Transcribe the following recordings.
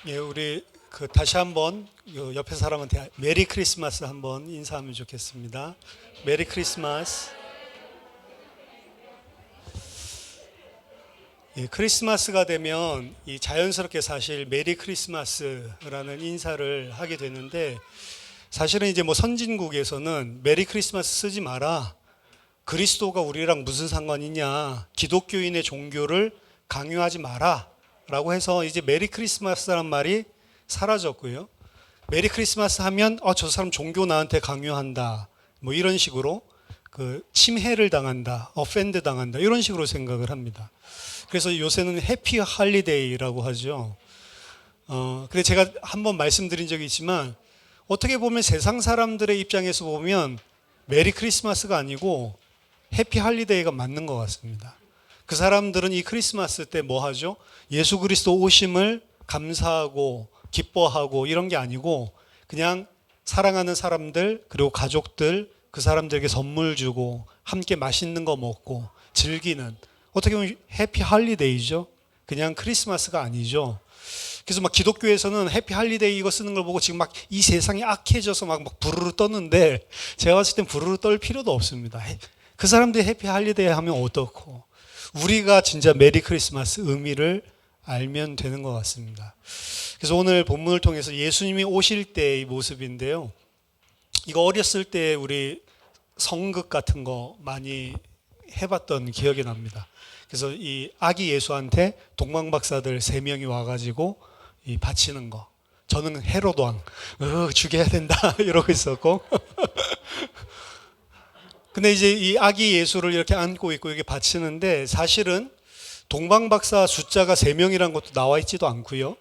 예, 우리 다시 한번 옆에 사람한테 메리 크리스마스 한번 인사하면 좋겠습니다. 메리 크리스마스. 예, 크리스마스가 되면 이 자연스럽게 사실 메리 크리스마스라는 인사를 하게 되는데, 사실은 이제 뭐 선진국에서는 메리 크리스마스 쓰지 마라. 그리스도가 우리랑 무슨 상관이냐. 기독교인의 종교를 강요하지 마라. 라고 해서 이제 메리 크리스마스라는 말이 사라졌고요. 메리 크리스마스 하면 저 사람 종교 나한테 강요한다. 뭐 이런 식으로 침해를 당한다. 어펜드 당한다. 이런 식으로 생각을 합니다. 그래서 요새는 해피 할리데이라고 하죠. 근데 제가 한번 말씀드린 적이 있지만 어떻게 보면 세상 사람들의 입장에서 보면 메리 크리스마스가 아니고 해피 할리데이가 맞는 것 같습니다. 그 사람들은 이 크리스마스 때 뭐 하죠? 예수 그리스도 오심을 감사하고 기뻐하고 이런 게 아니고 그냥 사랑하는 사람들 그리고 가족들 그 사람들에게 선물 주고 함께 맛있는 거 먹고 즐기는, 어떻게 보면 해피 할리데이죠. 그냥 크리스마스가 아니죠. 그래서 막 기독교에서는 해피 할리데이 이거 쓰는 걸 보고 지금 막 이 세상이 악해져서 막 부르르 떴는데, 제가 봤을 땐 부르르 떨 필요도 없습니다. 그 사람들이 해피 할리데이 하면 어떻고, 우리가 진짜 메리 크리스마스 의미를 알면 되는 것 같습니다. 그래서 오늘 본문을 통해서 예수님이 오실 때의 모습인데요. 이거 어렸을 때 우리 성극 같은 거 많이 해봤던 기억이 납니다. 그래서 이 아기 예수한테 동방박사들 3명이 와가지고 이 바치는 거. 저는 헤롯 왕, 죽여야 된다 이러고 있었고. 근데 이제 이 아기 예수를 이렇게 안고 있고 이렇게 바치는데, 사실은 동방박사 숫자가 3명이란 것도 나와 있지도 않고요.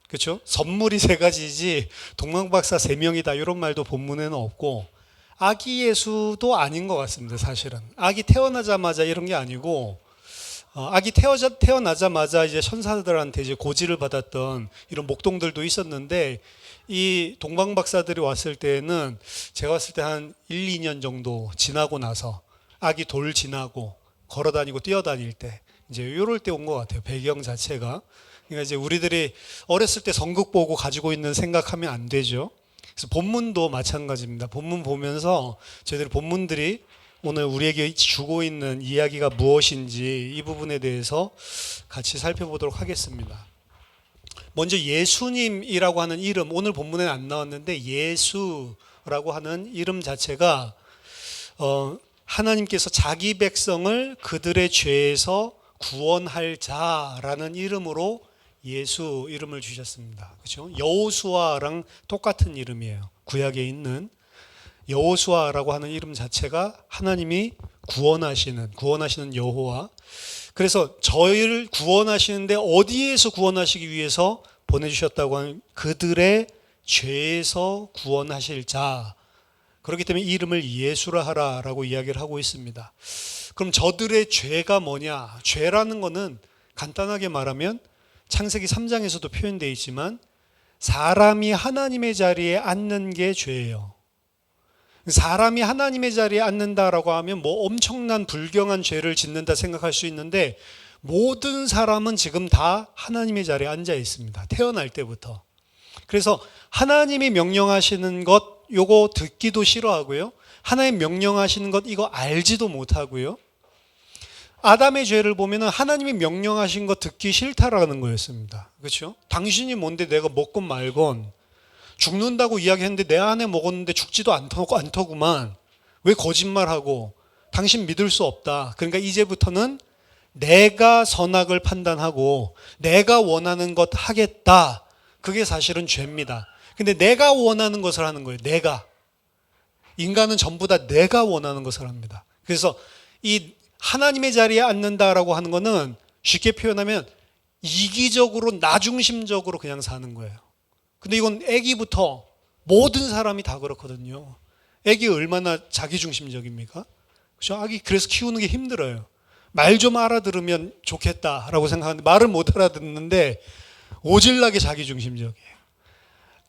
그렇죠? 선물이 3가지지 동방박사 3명이다 이런 말도 본문에는 없고, 아기 예수도 아닌 것 같습니다. 사실은 아기 태어나자마자 이런 게 아니고, 아기 태어나자마자 이제 천사들한테 이제 고지를 받았던 이런 목동들도 있었는데, 이 동방박사들이 왔을 때는 제가 봤을 때 한 1, 2년 정도 지나고 나서, 아기 돌 지나고 걸어다니고 뛰어다닐 때, 이제 요럴 때 온 것 같아요. 배경 자체가. 그러니까 이제 우리들이 어렸을 때 성극 보고 가지고 있는 생각하면 안 되죠. 그래서 본문도 마찬가지입니다. 본문 보면서 저희들이 본문들이 오늘 우리에게 주고 있는 이야기가 무엇인지 이 부분에 대해서 같이 살펴보도록 하겠습니다. 먼저 예수님이라고 하는 이름, 오늘 본문에는 안 나왔는데 예수라고 하는 이름 자체가 하나님께서 자기 백성을 그들의 죄에서 구원할 자라는 이름으로 예수 이름을 주셨습니다. 그렇죠? 여호수아랑 똑같은 이름이에요. 구약에 있는 여호수아라고 하는 이름 자체가 하나님이 구원하시는 여호와. 그래서 저희를 구원하시는데 어디에서 구원하시기 위해서 보내주셨다고 하는, 그들의 죄에서 구원하실 자. 그렇기 때문에 이 이름을 예수라 하라라고 이야기를 하고 있습니다. 그럼 저들의 죄가 뭐냐? 죄라는 거는 간단하게 말하면 창세기 3장에서도 표현되어 있지만 사람이 하나님의 자리에 앉는 게 죄예요. 사람이 하나님의 자리에 앉는다라고 하면 뭐 엄청난 불경한 죄를 짓는다 생각할 수 있는데, 모든 사람은 지금 다 하나님의 자리에 앉아 있습니다. 태어날 때부터. 그래서 하나님이 명령하시는 것 요거 듣기도 싫어하고요. 하나님 명령하시는 것 이거 알지도 못하고요. 아담의 죄를 보면은 하나님이 명령하신 것 듣기 싫다라는 거였습니다. 그렇죠? 당신이 뭔데 내가 먹건 말건, 죽는다고 이야기했는데 내 안에 먹었는데 죽지도 않더구만. 왜 거짓말하고, 당신 믿을 수 없다. 그러니까 이제부터는 내가 선악을 판단하고 내가 원하는 것 하겠다. 그게 사실은 죄입니다. 근데 내가 원하는 것을 하는 거예요. 인간은 전부 다 내가 원하는 것을 합니다. 그래서 이 하나님의 자리에 앉는다라고 하는 거는 쉽게 표현하면 이기적으로 나중심적으로 그냥 사는 거예요. 근데 이건 아기부터 모든 사람이 다 그렇거든요. 아기 얼마나 자기중심적입니까? 그렇죠? 아기 그래서 키우는 게 힘들어요. 말 좀 알아들으면 좋겠다라고 생각하는데 말을 못 알아듣는데 오질나게 자기중심적이에요.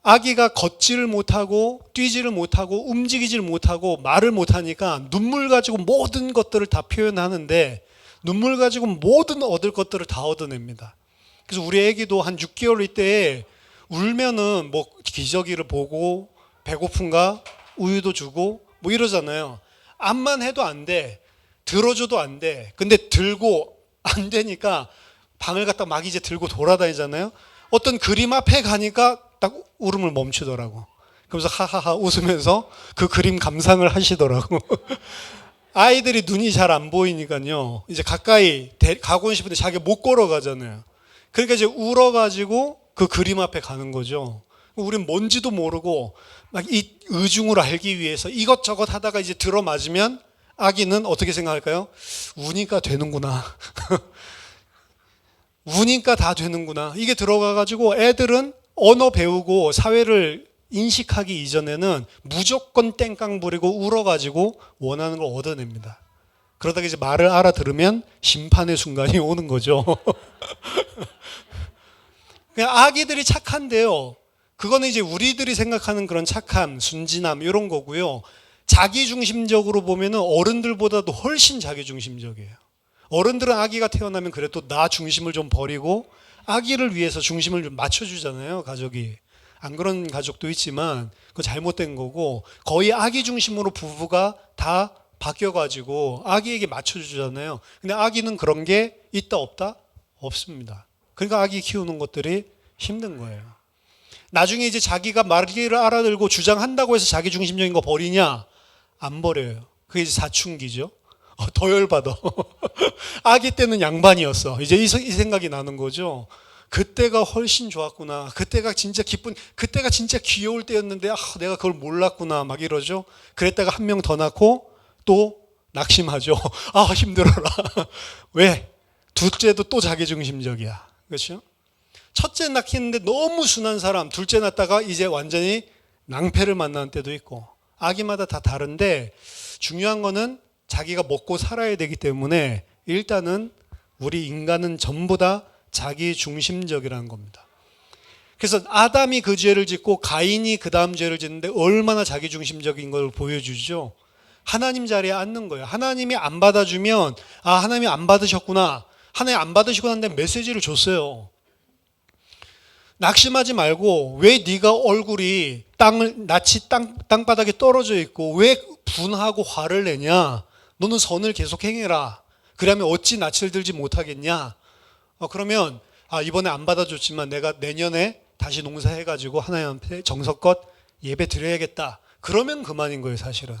아기가 걷지를 못하고 뛰지를 못하고 움직이지를 못하고 말을 못하니까 눈물 가지고 모든 것들을 다 표현하는데, 눈물 가지고 모든 얻을 것들을 다 얻어냅니다. 그래서 우리 아기도 한 6개월 때에 울면은 뭐 기저귀를 보고 배고픈가 우유도 주고 뭐 이러잖아요. 암만 해도 안 돼. 들어줘도 안 돼. 근데 들고 안 되니까 방을 갖다 막 이제 들고 돌아다니잖아요. 어떤 그림 앞에 가니까 딱 울음을 멈추더라고. 그러면서 하하하 웃으면서 그 그림 감상을 하시더라고. 아이들이 눈이 잘 안 보이니까요. 이제 가까이 가고 싶은데 자기가 못 걸어가잖아요. 그러니까 이제 울어가지고 그 그림 앞에 가는 거죠. 우린 뭔지도 모르고 막 이 의중을 알기 위해서 이것저것 하다가 이제 들어맞으면 아기는 어떻게 생각할까요? 우니까 되는구나. 우니까 다 되는구나. 이게 들어가가지고 애들은 언어 배우고 사회를 인식하기 이전에는 무조건 땡깡 부리고 울어가지고 원하는 걸 얻어냅니다. 그러다가 이제 말을 알아들으면 심판의 순간이 오는 거죠. 그냥 아기들이 착한데요. 그거는 이제 우리들이 생각하는 그런 착함, 순진함 이런 거고요. 자기중심적으로 보면은 어른들보다도 훨씬 자기중심적이에요. 어른들은 아기가 태어나면 그래도 나 중심을 좀 버리고 아기를 위해서 중심을 좀 맞춰주잖아요, 가족이. 안 그런 가족도 있지만 그거 잘못된 거고 거의 아기 중심으로 부부가 다 바뀌어가지고 아기에게 맞춰주잖아요. 근데 아기는 그런 게 있다 없다? 없습니다. 그러니까 아기 키우는 것들이 힘든 거예요. 나중에 이제 자기가 말기를 알아들고 주장한다고 해서 자기 중심적인 거 버리냐? 안 버려요. 그게 이제 사춘기죠. 더 열받아. 아기 때는 양반이었어. 이제 이 생각이 나는 거죠. 그때가 훨씬 좋았구나. 그때가 진짜 기쁜, 그때가 진짜 귀여울 때였는데, 내가 그걸 몰랐구나. 막 이러죠. 그랬다가 한 명 더 낳고 또 낙심하죠. 힘들어라. 왜? 둘째도 또 자기중심적이야. 그렇죠? 첫째 낳기는데 너무 순한 사람, 둘째 낳다가 이제 완전히 낭패를 만나는 때도 있고, 아기마다 다 다른데, 중요한 거는 자기가 먹고 살아야 되기 때문에 일단은 우리 인간은 전부 다 자기 중심적이라는 겁니다. 그래서 아담이 그 죄를 짓고 가인이 그 다음 죄를 짓는데 얼마나 자기 중심적인 걸 보여주죠. 하나님 자리에 앉는 거예요. 하나님이 안 받아주면 하나님이 안 받으셨구나. 하나님 안 받으시고 난 다음에 메시지를 줬어요. 낙심하지 말고 왜 네가 얼굴이 낯이 땅바닥에 떨어져 있고 왜 분하고 화를 내냐. 너는 선을 계속 행해라. 그러면 어찌 낯을 들지 못하겠냐. 그러면 이번에 안 받아줬지만 내가 내년에 다시 농사해가지고 하나님한테 정성껏 예배 드려야겠다. 그러면 그만인 거예요, 사실은.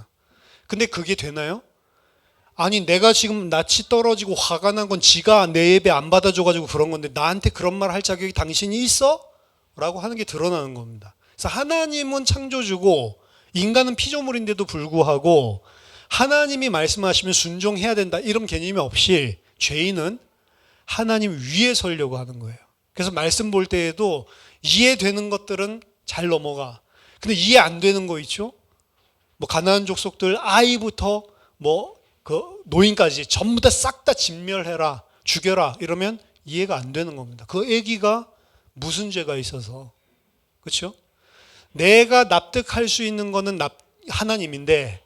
근데 그게 되나요? 아니 내가 지금 낯이 떨어지고 화가 난 건 지가 내 예배 안 받아줘가지고 그런 건데 나한테 그런 말 할 자격이 당신이 있어? 라고 하는 게 드러나는 겁니다. 그래서 하나님은 창조주고 인간은 피조물인데도 불구하고 하나님이 말씀하시면 순종해야 된다 이런 개념이 없이 죄인은 하나님 위에 서려고 하는 거예요. 그래서 말씀 볼 때에도 이해되는 것들은 잘 넘어가. 근데 이해 안 되는 거 있죠? 뭐 가나안 족속들 아이부터 그 노인까지 전부 다 싹 다 진멸해라, 죽여라 이러면 이해가 안 되는 겁니다. 그 아기가 무슨 죄가 있어서. 그렇죠? 내가 납득할 수 있는 거는 하나님인데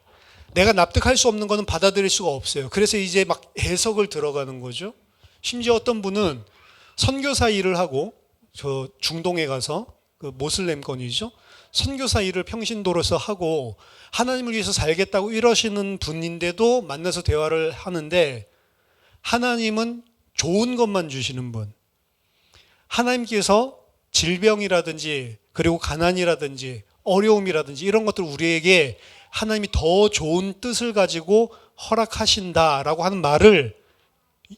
내가 납득할 수 없는 거는 받아들일 수가 없어요. 그래서 이제 막 해석을 들어가는 거죠. 심지어 어떤 분은 선교사 일을 하고 저 중동에 가서 그 모슬렘권이죠. 선교사 일을 평신도로서 하고 하나님을 위해서 살겠다고 이러시는 분인데도 만나서 대화를 하는데 하나님은 좋은 것만 주시는 분. 하나님께서 질병이라든지 그리고 가난이라든지 어려움이라든지 이런 것들 우리에게 하나님이 더 좋은 뜻을 가지고 허락하신다라고 하는 말을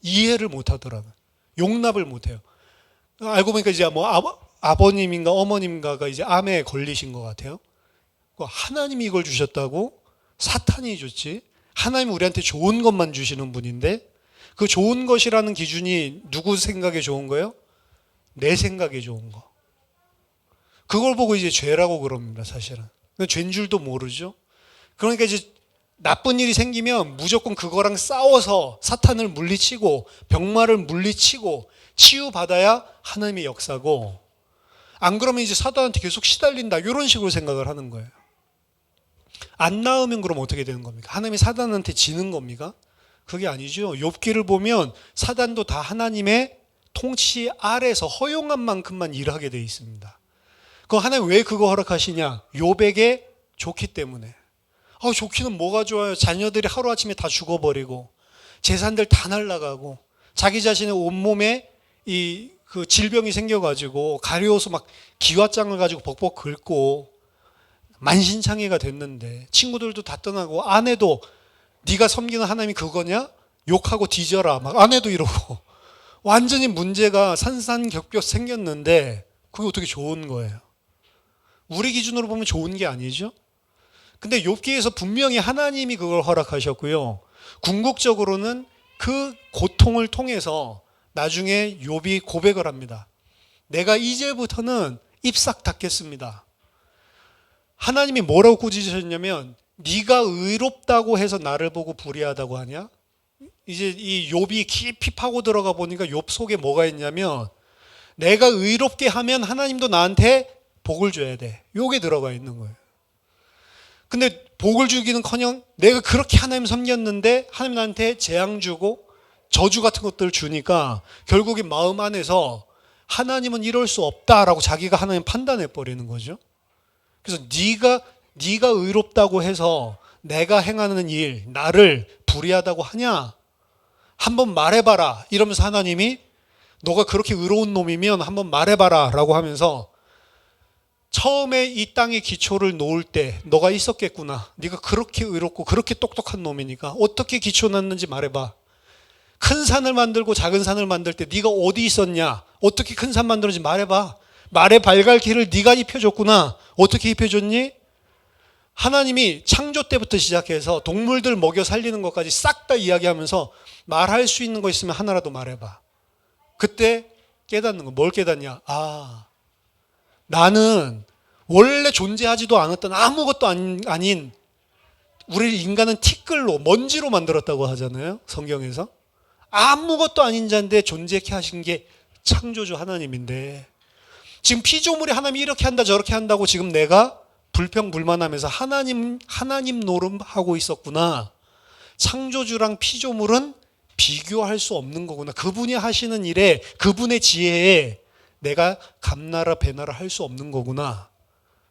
이해를 못 하더라고요. 용납을 못 해요. 알고 보니까 이제 아버님인가 어머님인가가 이제 암에 걸리신 것 같아요. 하나님이 이걸 주셨다고? 사탄이 줬지. 하나님 우리한테 좋은 것만 주시는 분인데 그 좋은 것이라는 기준이 누구 생각에 좋은 거예요? 내 생각에 좋은 거. 그걸 보고 이제 죄라고 그럽니다, 사실은. 죄인 줄도 모르죠. 그러니까 이제 나쁜 일이 생기면 무조건 그거랑 싸워서 사탄을 물리치고 병마를 물리치고 치유받아야 하나님의 역사고 안 그러면 이제 사탄한테 계속 시달린다 이런 식으로 생각을 하는 거예요. 안 나으면 그럼 어떻게 되는 겁니까? 하나님이 사탄한테 지는 겁니까? 그게 아니죠. 욥기를 보면 사단도 다 하나님의 통치 아래서 허용한 만큼만 일하게 되어 있습니다. 하나님 왜 그거 허락하시냐? 욥에게 좋기 때문에. 좋기는 뭐가 좋아요? 자녀들이 하루아침에 다 죽어버리고 재산들 다 날라가고 자기 자신의 온몸에 그 질병이 생겨가지고 가려워서 막 기왓장을 가지고 벅벅 긁고 만신창이가 됐는데 친구들도 다 떠나고 아내도 네가 섬기는 하나님이 그거냐? 욕하고 뒤져라. 막 아내도 이러고 완전히 문제가 산산격벽 생겼는데 그게 어떻게 좋은 거예요? 우리 기준으로 보면 좋은 게 아니죠? 근데 욥기에서 분명히 하나님이 그걸 허락하셨고요. 궁극적으로는 그 고통을 통해서 나중에 욥이 고백을 합니다. 내가 이제부터는 입 싹 닫겠습니다. 하나님이 뭐라고 꾸짖으셨냐면 네가 의롭다고 해서 나를 보고 불의하다고 하냐? 이제 이 욥이 깊이 파고 들어가 보니까 욥 속에 뭐가 있냐면 내가 의롭게 하면 하나님도 나한테 복을 줘야 돼. 요게 들어가 있는 거예요. 근데 복을 주기는커녕 내가 그렇게 하나님 섬겼는데 하나님 나한테 재앙 주고 저주 같은 것들을 주니까 결국에 마음 안에서 하나님은 이럴 수 없다라고 자기가 하나님 판단해 버리는 거죠. 그래서 네가 의롭다고 해서 내가 행하는 일 나를 불의하다고 하냐? 한번 말해봐라. 이러면서 하나님이 너가 그렇게 의로운 놈이면 한번 말해봐라 라고 하면서 처음에 이 땅의 기초를 놓을 때 너가 있었겠구나. 네가 그렇게 의롭고 그렇게 똑똑한 놈이니까 어떻게 기초 놨는지 말해봐. 큰 산을 만들고 작은 산을 만들 때 네가 어디 있었냐? 어떻게 큰 산 만들었는지 말해봐. 말의 발갈기를 네가 입혀줬구나. 어떻게 입혀줬니? 하나님이 창조 때부터 시작해서 동물들 먹여 살리는 것까지 싹 다 이야기하면서 말할 수 있는 거 있으면 하나라도 말해봐. 그때 깨닫는 거. 뭘 깨닫냐? 나는 원래 존재하지도 않았던 아무것도 아닌 우리 인간은 티끌로 먼지로 만들었다고 하잖아요. 성경에서. 아무것도 아닌 자인데 존재케 하신 게 창조주 하나님인데 지금 피조물이 하나님이 이렇게 한다 저렇게 한다고 지금 내가 불평불만하면서 하나님 노름하고 있었구나. 창조주랑 피조물은 비교할 수 없는 거구나. 그분이 하시는 일에 그분의 지혜에 내가 감나라 배나라 할 수 없는 거구나.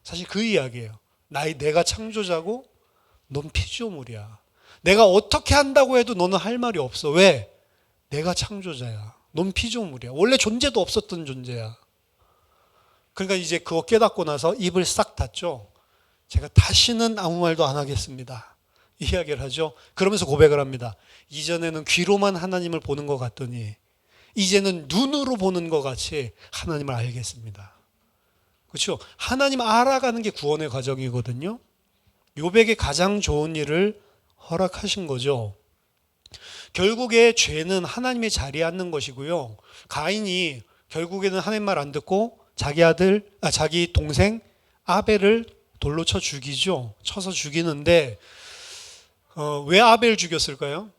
사실 그 이야기예요. 내가 창조자고 넌 피조물이야. 내가 어떻게 한다고 해도 너는 할 말이 없어. 왜? 내가 창조자야. 넌 피조물이야. 원래 존재도 없었던 존재야. 그러니까 이제 그거 깨닫고 나서 입을 싹 닫죠. 제가 다시는 아무 말도 안 하겠습니다. 이야기를 하죠. 그러면서 고백을 합니다. 이전에는 귀로만 하나님을 보는 것 같더니 이제는 눈으로 보는 것 같이 하나님을 알겠습니다. 그렇죠? 하나님 알아가는 게 구원의 과정이거든요. 욥에게 가장 좋은 일을 허락하신 거죠. 결국에 죄는 하나님의 자리에 앉는 것이고요. 가인이 결국에는 하나님 말 안 듣고 자기 동생 아벨을 돌로 쳐 죽이죠. 쳐서 죽이는데 왜 아벨을 죽였을까요?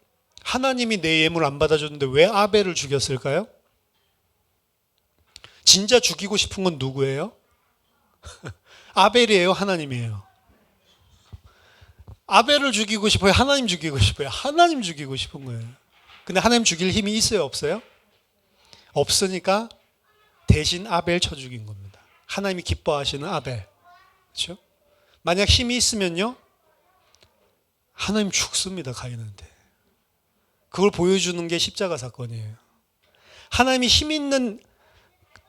하나님이 내 예물 안 받아줬는데 왜 아벨을 죽였을까요? 진짜 죽이고 싶은 건 누구예요? 아벨이에요? 하나님이에요? 아벨을 죽이고 싶어요? 하나님 죽이고 싶어요? 하나님 죽이고 싶은 거예요. 근데 하나님 죽일 힘이 있어요? 없어요? 없으니까 대신 아벨 쳐 죽인 겁니다. 하나님이 기뻐하시는 아벨. 그렇죠? 만약 힘이 있으면요, 하나님 죽습니다. 가인한테. 그걸 보여주는 게 십자가 사건이에요. 하나님이 힘 있는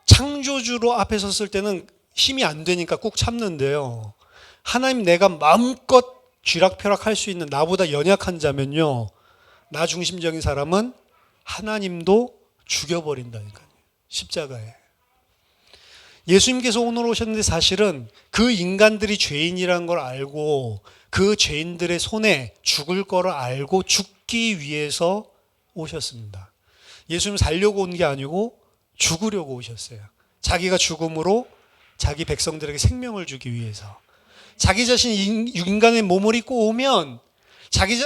창조주로 앞에 섰을 때는 힘이 안 되니까 꾹 참는데요. 하나님 내가 마음껏 쥐락펴락 할 수 있는 나보다 연약한 자면요, 나 중심적인 사람은 하나님도 죽여버린다니까요. 십자가에. 예수님께서 오늘 오셨는데 사실은 그 인간들이 죄인이라는 걸 알고 그 죄인들의 손에 죽을 거를 알고 죽기 위해서 오셨습니다. 예수님 살려고 온 게 아니고 죽으려고 오셨어요. 자기가 죽음으로 자기 백성들에게 생명을 주기 위해서. 자기 자신이 인간의 몸을 입고 오면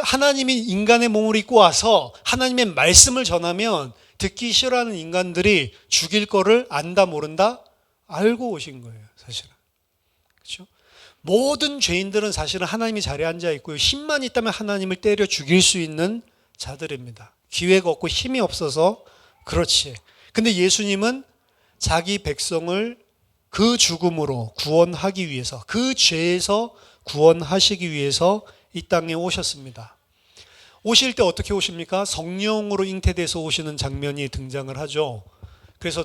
하나님이 인간의 몸을 입고 와서 하나님의 말씀을 전하면 듣기 싫어하는 인간들이 죽일 거를 안다 모른다? 알고 오신 거예요, 사실은. 그렇죠? 모든 죄인들은 사실은 하나님이 자리에 앉아 있고요. 힘만 있다면 하나님을 때려 죽일 수 있는 자들입니다. 기회가 없고 힘이 없어서 그렇지. 근데 예수님은 자기 백성을 그 죽음으로 구원하기 위해서, 그 죄에서 구원하시기 위해서 이 땅에 오셨습니다. 오실 때 어떻게 오십니까? 성령으로 잉태돼서 오시는 장면이 등장을 하죠. 그래서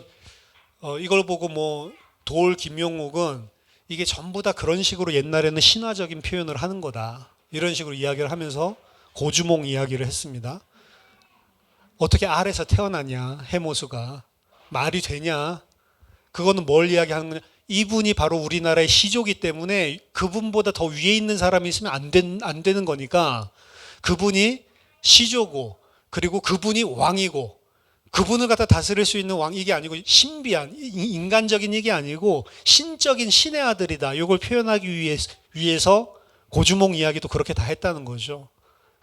이걸 보고 도올 김용옥은 이게 전부 다 그런 식으로 옛날에는 신화적인 표현을 하는 거다, 이런 식으로 이야기를 하면서 고주몽 이야기를 했습니다. 어떻게 알에서 태어나냐, 해모수가 말이 되냐? 그거는 뭘 이야기하는 거냐? 이분이 바로 우리나라의 시조기 때문에 그분보다 더 위에 있는 사람이 있으면 안 되는 거니까, 그분이 시조고, 그리고 그분이 왕이고, 그분을 갖다 다스릴 수 있는 왕, 이게 아니고 신비한 인간적인 이게 아니고 신적인 신의 아들이다, 이걸 표현하기 위해서 고주몽 이야기도 그렇게 다 했다는 거죠.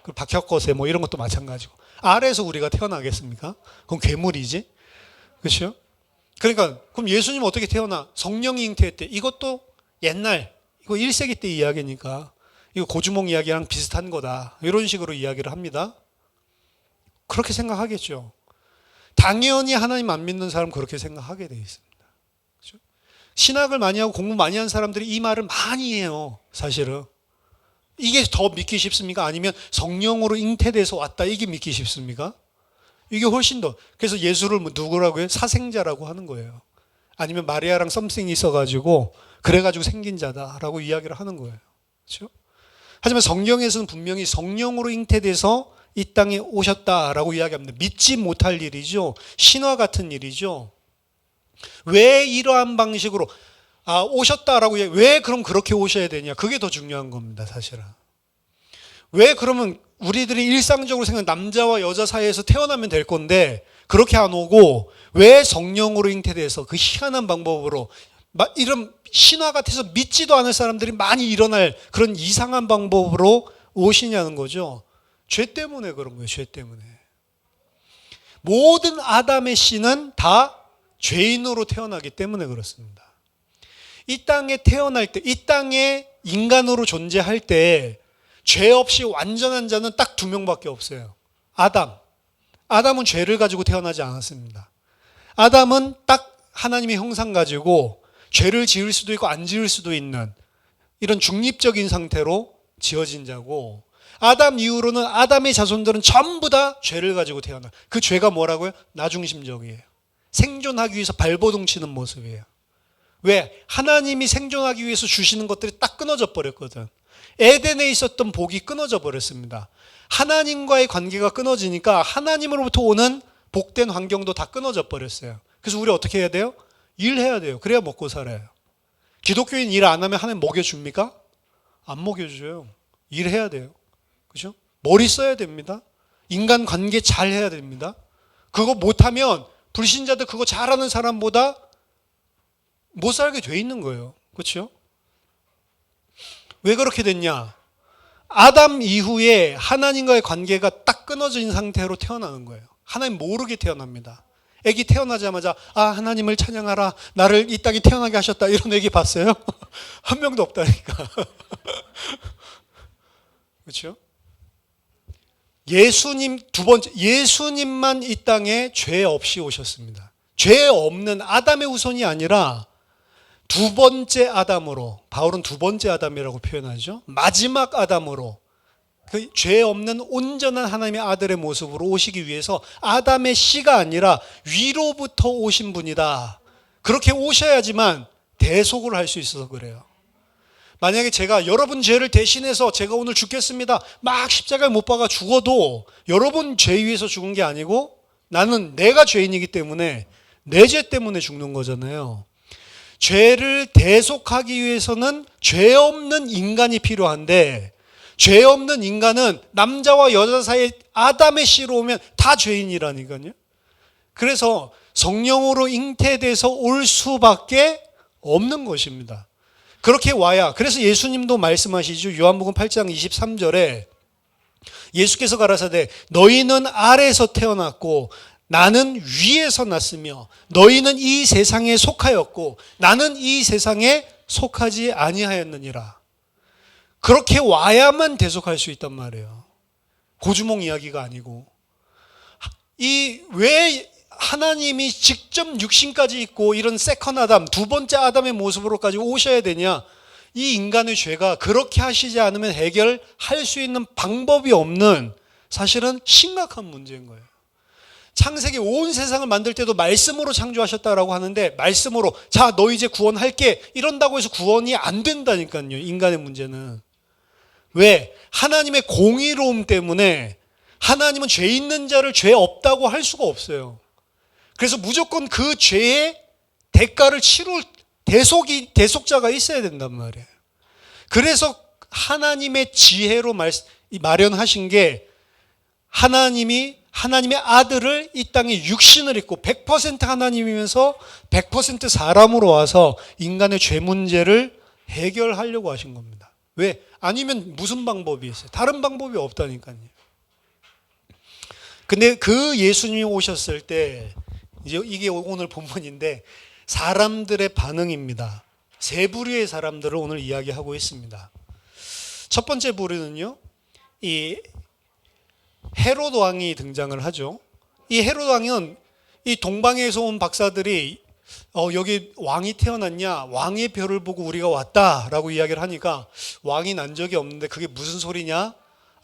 그 박혁거세 이런 것도 마찬가지고. 알에서 우리가 태어나겠습니까? 그건 괴물이지. 그렇죠? 그러니까 그럼 예수님 어떻게 태어나? 성령이 잉태했대. 이것도 옛날, 이거 1세기 때 이야기니까 이거 고주몽 이야기랑 비슷한 거다, 이런 식으로 이야기를 합니다. 그렇게 생각하겠죠. 당연히 하나님 안 믿는 사람 그렇게 생각하게 돼 있습니다. 그렇죠? 신학을 많이 하고 공부 많이 한 사람들이 이 말을 많이 해요. 사실은 이게 더 믿기 쉽습니까? 아니면 성령으로 잉태돼서 왔다, 이게 믿기 쉽습니까? 이게 훨씬 더. 그래서 예수를 누구라고 해요? 사생자라고 하는 거예요. 아니면 마리아랑 썸씽이 있어가지고 그래가지고 생긴 자다라고 이야기를 하는 거예요. 그렇죠? 하지만 성경에서는 분명히 성령으로 잉태돼서 이 땅에 오셨다라고 이야기합니다. 믿지 못할 일이죠. 신화 같은 일이죠. 왜 이러한 방식으로 오셨다라고 왜 그럼 그렇게 오셔야 되냐? 그게 더 중요한 겁니다, 사실은. 왜 그러면 우리들이 일상적으로 생각하는 남자와 여자 사이에서 태어나면 될 건데 그렇게 안 오고, 왜 성령으로 잉태돼서 그 희한한 방법으로, 이런 신화 같아서 믿지도 않을 사람들이 많이 일어날 그런 이상한 방법으로 오시냐는 거죠. 죄 때문에 그런 거예요. 죄 때문에. 모든 아담의 씨는 다 죄인으로 태어나기 때문에 그렇습니다. 이 땅에 태어날 때, 이 땅에 인간으로 존재할 때 죄 없이 완전한 자는 딱 2명밖에 없어요. 아담은 죄를 가지고 태어나지 않았습니다. 아담은 딱 하나님의 형상 가지고 죄를 지을 수도 있고 안 지을 수도 있는 이런 중립적인 상태로 지어진 자고, 아담 이후로는 아담의 자손들은 전부 다 죄를 가지고 태어나. 그 죄가 뭐라고요? 나중심적이에요. 생존하기 위해서 발버둥 치는 모습이에요. 왜? 하나님이 생존하기 위해서 주시는 것들이 딱 끊어져 버렸거든. 에덴에 있었던 복이 끊어져 버렸습니다. 하나님과의 관계가 끊어지니까 하나님으로부터 오는 복된 환경도 다 끊어져 버렸어요. 그래서 우리 어떻게 해야 돼요? 일해야 돼요. 그래야 먹고 살아요. 기독교인 일 안 하면 하나님 먹여줍니까? 안 먹여줘요. 일해야 돼요. 그죠? 머리 써야 됩니다. 인간 관계 잘 해야 됩니다. 그거 못하면 불신자들 그거 잘하는 사람보다 못 살게 돼 있는 거예요. 그렇죠? 왜 그렇게 됐냐? 아담 이후에 하나님과의 관계가 딱 끊어진 상태로 태어나는 거예요. 하나님 모르게 태어납니다. 애기 태어나자마자 하나님을 찬양하라, 나를 이 땅에 태어나게 하셨다, 이런 애기 봤어요? 한 명도 없다니까. 그렇죠? 예수님 두 번째, 예수님만 이 땅에 죄 없이 오셨습니다. 죄 없는 아담의 후손이 아니라 두 번째 아담으로, 바울은 두 번째 아담이라고 표현하죠. 마지막 아담으로, 그 죄 없는 온전한 하나님의 아들의 모습으로 오시기 위해서 아담의 씨가 아니라 위로부터 오신 분이다. 그렇게 오셔야지만 대속을 할 수 있어서 그래요. 만약에 제가 여러분 죄를 대신해서 제가 오늘 죽겠습니다, 막 십자가에 못 박아 죽어도 여러분 죄 위해서 죽은 게 아니고 나는 내가 죄인이기 때문에 내 죄 때문에 죽는 거잖아요. 죄를 대속하기 위해서는 죄 없는 인간이 필요한데, 죄 없는 인간은 남자와 여자 사이에 아담의 씨로 오면 다 죄인이라니까요. 그래서 성령으로 잉태돼서 올 수밖에 없는 것입니다. 그렇게 와야, 그래서 예수님도 말씀하시죠. 요한복음 8장 23절에 예수께서 가라사대 너희는 아래에서 태어났고 나는 위에서 났으며 너희는 이 세상에 속하였고 나는 이 세상에 속하지 아니하였느니라. 그렇게 와야만 대속할 수 있단 말이에요. 고주몽 이야기가 아니고. 왜 하나님이 직접 육신까지 입고 이런 세컨 아담, 두 번째 아담의 모습으로까지 오셔야 되냐? 이 인간의 죄가 그렇게 하시지 않으면 해결할 수 있는 방법이 없는 사실은 심각한 문제인 거예요. 창세기 온 세상을 만들 때도 말씀으로 창조하셨다라고 하는데 말씀으로 자, 너 이제 구원할게 이런다고 해서 구원이 안 된다니까요. 인간의 문제는. 왜? 하나님의 공의로움 때문에 하나님은 죄 있는 자를 죄 없다고 할 수가 없어요. 그래서 무조건 그 죄의 대가를 치룰 대속자가 있어야 된단 말이에요. 그래서 하나님의 지혜로 마련하신 게 하나님의 아들을 이 땅에 육신을 입고 100% 하나님이면서 100% 사람으로 와서 인간의 죄 문제를 해결하려고 하신 겁니다. 왜? 아니면 무슨 방법이 있어요? 다른 방법이 없다니까요. 근데 그 예수님이 오셨을 때 이제 이게 오늘 본문인데 사람들의 반응입니다. 세 부류의 사람들을 오늘 이야기하고 있습니다. 첫 번째 부류는요, 이 헤롯 왕이 등장을 하죠. 이 헤롯 왕은 이 동방에서 온 박사들이 여기 왕이 태어났냐? 왕의 별을 보고 우리가 왔다라고 이야기를 하니까 왕이 난 적이 없는데 그게 무슨 소리냐?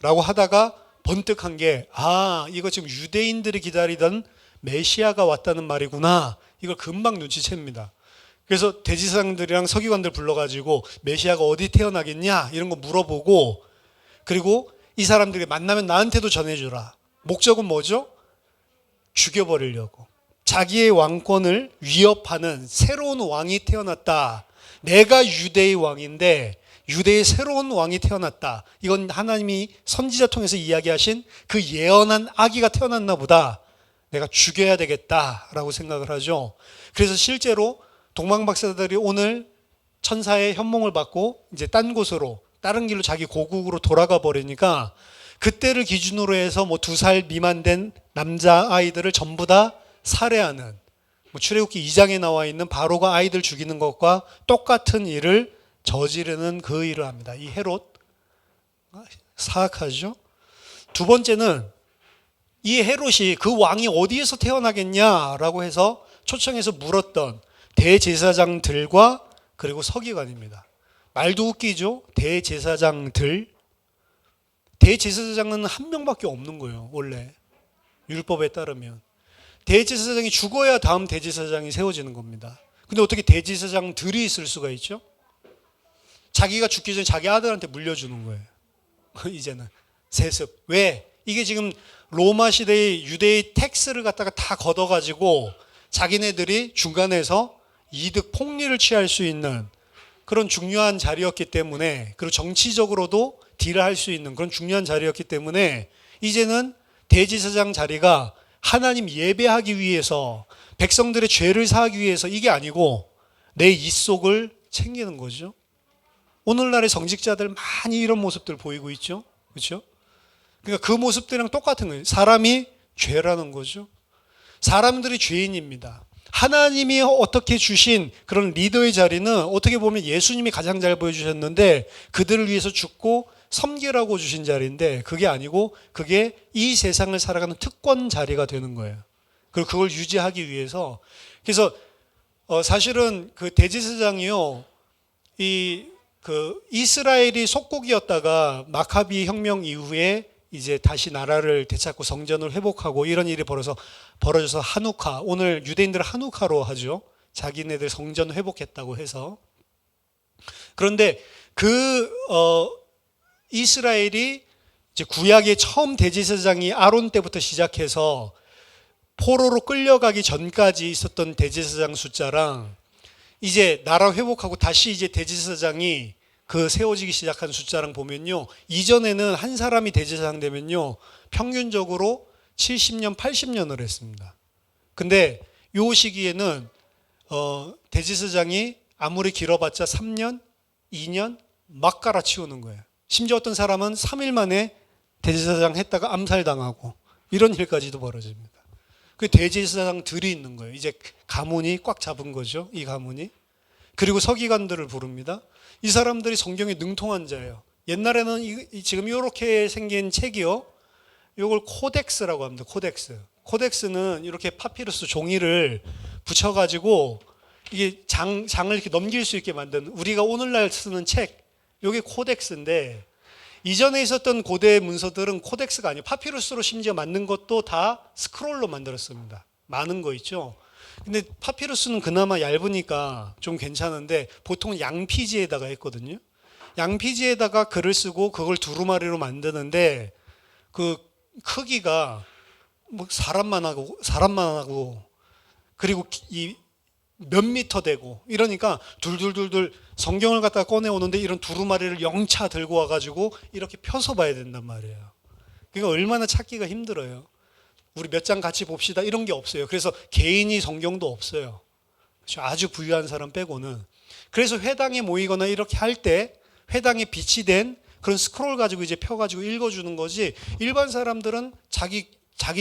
라고 하다가 번뜩한 게 이거 지금 유대인들이 기다리던 메시아가 왔다는 말이구나. 이걸 금방 눈치챕니다. 그래서 대제사장들이랑 서기관들 불러가지고 메시아가 어디 태어나겠냐 이런 거 물어보고 그리고 이 사람들이 만나면 나한테도 전해주라. 목적은 뭐죠? 죽여버리려고. 자기의 왕권을 위협하는 새로운 왕이 태어났다. 내가 유대의 왕인데 유대의 새로운 왕이 태어났다. 이건 하나님이 선지자 통해서 이야기하신 그 예언한 아기가 태어났나 보다. 내가 죽여야 되겠다라고 생각을 하죠. 그래서 실제로 동방박사들이 오늘 천사의 현몽을 받고 이제 딴 곳으로 다른 길로 자기 고국으로 돌아가 버리니까 그때를 기준으로 해서 뭐 2살 미만 된 남자 아이들을 전부 다 살해하는 출애굽기 2장에 나와 있는 바로가 아이들 죽이는 것과 똑같은 일을 저지르는 그 일을 합니다. 이 헤롯 사악하죠. 두 번째는 이 헤롯이 그 왕이 어디에서 태어나겠냐라고 해서 초청해서 물었던 대제사장들과 그리고 서기관입니다. 말도 웃기죠. 대제사장들. 대제사장은 한 명밖에 없는 거예요. 원래 율법에 따르면 대제사장이 죽어야 다음 대제사장이 세워지는 겁니다. 근데 어떻게 대제사장들이 있을 수가 있죠? 자기가 죽기 전에 자기 아들한테 물려주는 거예요. 이제는 세습. 왜? 이게 지금 로마 시대의 유대의 텍스를 갖다가 다 걷어가지고 자기네들이 중간에서 이득 폭리를 취할 수 있는 그런 중요한 자리였기 때문에 그리고 정치적으로도 딜을 할 수 있는 그런 중요한 자리였기 때문에 이제는 대제사장 자리가 하나님 예배하기 위해서 백성들의 죄를 사하기 위해서 이게 아니고 내 입속을 챙기는 거죠. 오늘날의 정직자들 많이 이런 모습들 보이고 있죠. 그렇죠? 그러니까 그 모습들이랑 똑같은 거예요. 사람이 죄라는 거죠. 사람들이 죄인입니다. 하나님이 어떻게 주신 그런 리더의 자리는 어떻게 보면 예수님이 가장 잘 보여주셨는데 그들을 위해서 죽고 섬기라고 주신 자리인데 그게 아니고 그게 이 세상을 살아가는 특권 자리가 되는 거예요. 그리고 그걸 유지하기 위해서 그래서 사실은 그 대제사장이요 그 이스라엘이 속국이었다가 마카비 혁명 이후에 이제 다시 나라를 되찾고 성전을 회복하고 이런 일이 벌어져서 하누카, 오늘 유대인들 하누카로 하죠. 자기네들 성전 회복했다고 해서. 그런데 이스라엘이 이제 구약의 처음 대제사장이 아론 때부터 시작해서 포로로 끌려가기 전까지 있었던 대제사장 숫자랑 이제 나라 회복하고 다시 이제 대제사장이 그 세워지기 시작한 숫자랑 보면요. 이전에는 한 사람이 대제사장 되면요. 평균적으로 70년, 80년을 했습니다. 근데 요 시기에는 대제사장이 아무리 길어봤자 3년, 2년 막 갈아치우는 거예요. 심지어 어떤 사람은 3일 만에 대제사장 했다가 암살당하고 이런 일까지도 벌어집니다. 그 대제사장들이 있는 거예요. 이제 가문이 꽉 잡은 거죠. 이 가문이. 그리고 서기관들을 부릅니다. 이 사람들이 성경에 능통한 자예요. 옛날에는 지금 이렇게 생긴 책이요. 이걸 코덱스라고 합니다. 코덱스. 코덱스는 이렇게 파피루스 종이를 붙여가지고 이게 장을 이렇게 넘길 수 있게 만든, 우리가 오늘날 쓰는 책, 이게 코덱스인데, 이전에 있었던 고대 문서들은 코덱스가 아니에요. 파피루스로 심지어 만든 것도 다 스크롤로 만들었습니다. 많은 거 있죠. 근데 파피루스는 그나마 얇으니까 좀 괜찮은데 보통 양피지에다가 했거든요. 양피지에다가 글을 쓰고 그걸 두루마리로 만드는데 그 크기가 뭐 사람만 하고 그리고 이 몇 미터 되고 이러니까 둘둘둘둘 성경을 갖다가 꺼내 오는데 이런 두루마리를 영차 들고 와가지고 이렇게 펴서 봐야 된단 말이에요. 그러니까 얼마나 찾기가 힘들어요. 우리 몇 장 같이 봅시다 이런 게 없어요. 그래서 개인이 성경도 없어요. 아주 부유한 사람 빼고는. 그래서 회당에 모이거나 이렇게 할 때 회당에 비치된 그런 스크롤 가지고 이제 펴가지고 읽어주는 거지, 일반 사람들은 자기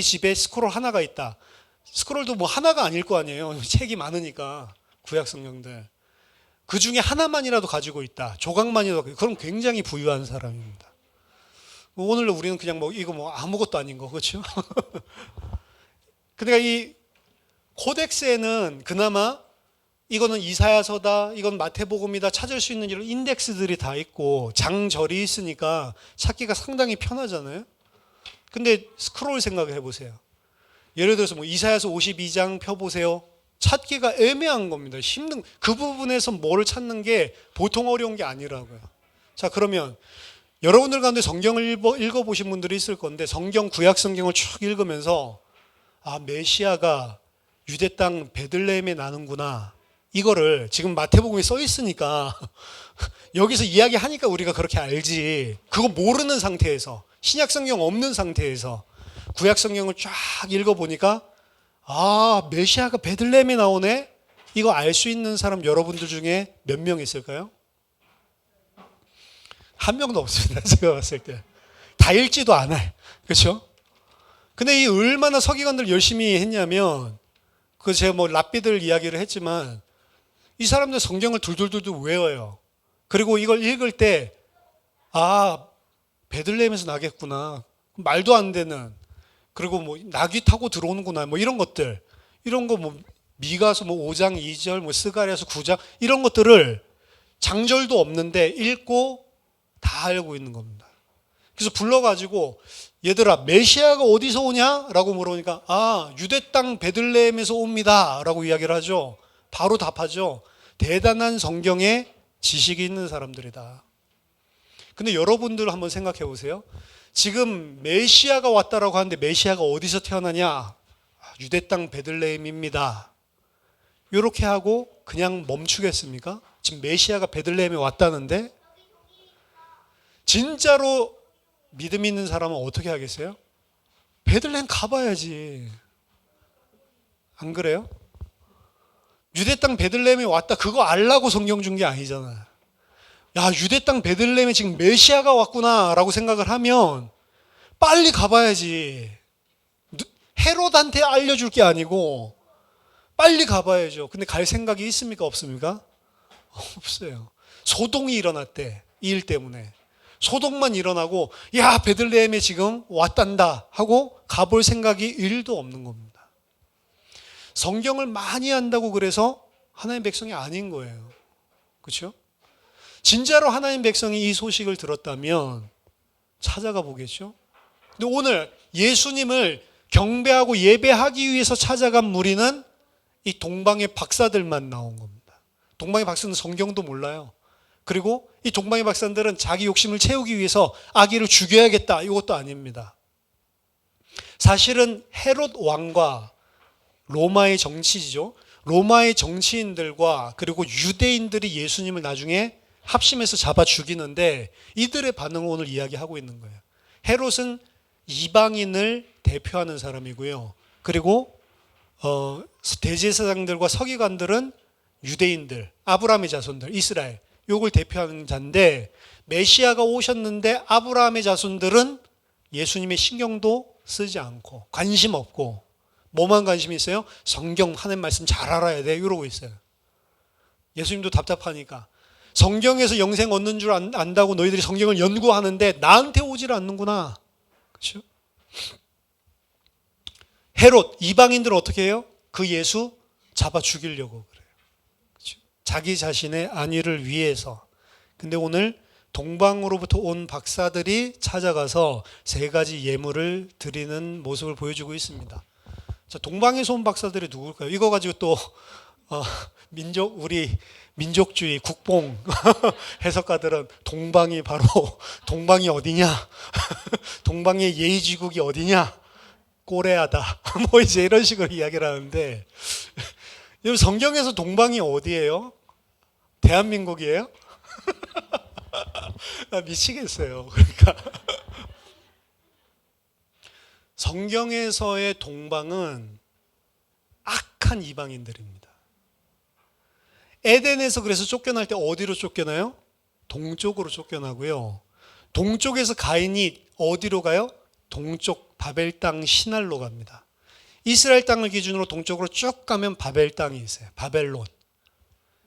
집에 스크롤 하나가 있다. 스크롤도 뭐 하나가 아닐 거 아니에요. 책이 많으니까 구약 성경들. 그 중에 하나만이라도 가지고 있다. 조각만이라도. 그럼 굉장히 부유한 사람입니다. 오늘 우리는 그냥 뭐 이거 뭐 아무것도 아닌 거, 그렇죠? 그러니까 이 코덱스에는 그나마 이거는 이사야서다, 이건 마태복음이다 찾을 수 있는 이런 인덱스들이 다 있고 장절이 있으니까 찾기가 상당히 편하잖아요. 근데 스크롤 생각을 해보세요. 예를 들어서 뭐 이사야서 52장 펴보세요. 찾기가 애매한 겁니다. 힘든, 그 부분에서 뭐를 찾는 게 보통 어려운 게 아니라고요. 자, 그러면 여러분들 가운데 성경을 읽어보신 분들이 있을 건데, 성경, 구약 성경을 쭉 읽으면서 아, 메시아가 유대 땅 베들레헴에 나는구나, 이거를 지금 마태복음에 써 있으니까 여기서 이야기하니까 우리가 그렇게 알지, 그거 모르는 상태에서, 신약 성경 없는 상태에서 구약 성경을 쫙 읽어보니까 아, 메시아가 베들레헴에 나오네, 이거 알 수 있는 사람 여러분들 중에 몇 명 있을까요? 한 명도 없습니다. 제가 봤을 때 다 읽지도 않아요. 그렇죠? 근데 이 얼마나 서기관들 열심히 했냐면, 그 제가 뭐 랍비들 이야기를 했지만 이 사람들 성경을 둘둘둘둘 외워요. 그리고 이걸 읽을 때 아, 베들레헴에서 나겠구나, 말도 안 되는, 그리고 뭐 나귀 타고 들어오는구나, 뭐 이런 것들, 이런 거 뭐 미가서 뭐 5장 2절, 뭐 스가랴서 9장 이런 것들을 장절도 없는데 읽고 다 알고 있는 겁니다. 그래서 불러가지고 얘들아, 메시아가 어디서 오냐라고 물어보니까 아, 유대 땅 베들레헴에서 옵니다라고 이야기를 하죠. 바로 답하죠. 대단한 성경에 지식이 있는 사람들이다. 근데 여러분들 한번 생각해 보세요. 지금 메시아가 왔다라고 하는데 메시아가 어디서 태어나냐? 유대 땅 베들레헴입니다. 이렇게 하고 그냥 멈추겠습니까? 지금 메시아가 베들레헴에 왔다는데. 진짜로 믿음 있는 사람은 어떻게 하겠어요? 베들레헴 가봐야지. 안 그래요? 유대 땅 베들레헴에 왔다, 그거 알라고 성경 준 게 아니잖아. 야, 유대 땅 베들레헴에 지금 메시아가 왔구나 라고 생각을 하면 빨리 가봐야지. 헤롯한테 알려줄 게 아니고 빨리 가봐야죠. 근데 갈 생각이 있습니까? 없습니까? 없어요. 소동이 일어났대, 이 일 때문에. 소동만 일어나고 야, 베들레헴에 지금 왔단다 하고 가볼 생각이 1도 없는 겁니다. 성경을 많이 안다고 그래서 하나님의 백성이 아닌 거예요. 그렇죠? 진짜로 하나님 백성이 이 소식을 들었다면 찾아가 보겠죠. 근데 오늘 예수님을 경배하고 예배하기 위해서 찾아간 무리는 이 동방의 박사들만 나온 겁니다. 동방의 박사는 성경도 몰라요. 그리고 이 동방의 박사들은 자기 욕심을 채우기 위해서 아기를 죽여야겠다, 이것도 아닙니다. 사실은 헤롯 왕과 로마의 정치지죠. 로마의 정치인들과 그리고 유대인들이 예수님을 나중에 합심해서 잡아 죽이는데, 이들의 반응을 오늘 이야기하고 있는 거예요. 헤롯은 이방인을 대표하는 사람이고요. 그리고 대제사장들과 서기관들은 유대인들, 아브라함의 자손들, 이스라엘, 요걸 대표하는 자인데, 메시아가 오셨는데 아브라함의 자손들은 예수님의 신경도 쓰지 않고 관심 없고 뭐만 관심이 있어요? 성경 하나님 말씀 잘 알아야 돼, 이러고 있어요. 예수님도 답답하니까 성경에서 영생 얻는 줄 안다고 너희들이 성경을 연구하는데 나한테 오질 않는구나. 그렇죠? 헤롯 이방인들은 어떻게 해요? 그 예수 잡아 죽이려고 그래요. 그렇죠? 자기 자신의 안위를 위해서. 근데 오늘 동방으로부터 온 박사들이 찾아가서 세 가지 예물을 드리는 모습을 보여주고 있습니다. 자, 동방에서 온 박사들이 누굴까요? 이거 가지고 또 우리 민족주의 국뽕 해석가들은 동방이 바로 동방이 어디냐? 동방의 예의지국이 어디냐? 꼬레아다. 뭐 이제 이런 식으로 이야기를 하는데, 여러분 성경에서 동방이 어디예요? 대한민국이에요? 미치겠어요. 그러니까 성경에서의 동방은 악한 이방인들입니다. 에덴에서 그래서 쫓겨날 때 어디로 쫓겨나요? 동쪽으로 쫓겨나고요. 동쪽에서 가인이 어디로 가요? 동쪽 바벨 땅 시날로 갑니다. 이스라엘 땅을 기준으로 동쪽으로 쭉 가면 바벨 땅이 있어요. 바벨론.